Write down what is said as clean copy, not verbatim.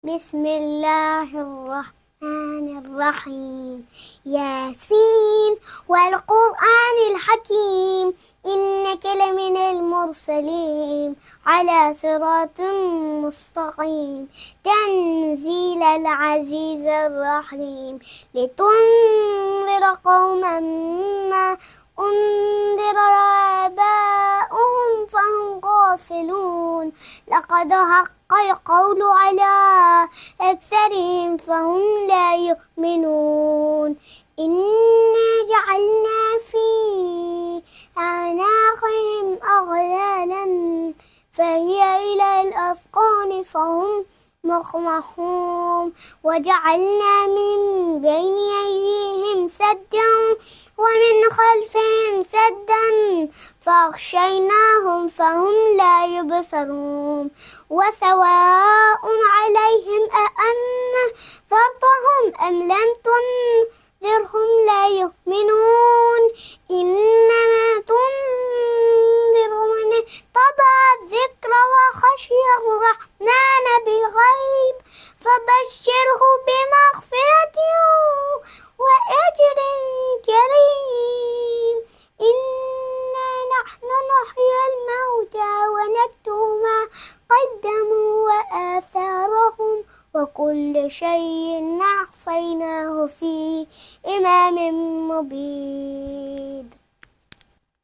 بسم الله الرحمن الرحيم. ياسين والقرآن الحكيم إنك لمن المرسلين على صراط مستقيم تنزيل العزيز الرحيم لتنذر قوما ما أنذر آباؤهم فهم غافلون لقد حق القول على أكثرهم فهم لا يؤمنون إنا جعلنا في أعناقهم أغلالا فهي إلى الأذقان فهم مقمحون وجعلنا من بين أيديهم سدا ومن خلفهم سدا فأغشيناهم فهم لا يبصرون وسواء عليهم أأنذرتهم أم لم تنذرهم لا يؤمنون إنما تنذر من اتبع الذكر وخشي الرحمن بالغيب فبشره بمغفرة وأجر كريم. إنا نحن نحيي الموتى ونكتب ما قدموا وآثارهم وكل شيء أحصيناه في إمام مبين.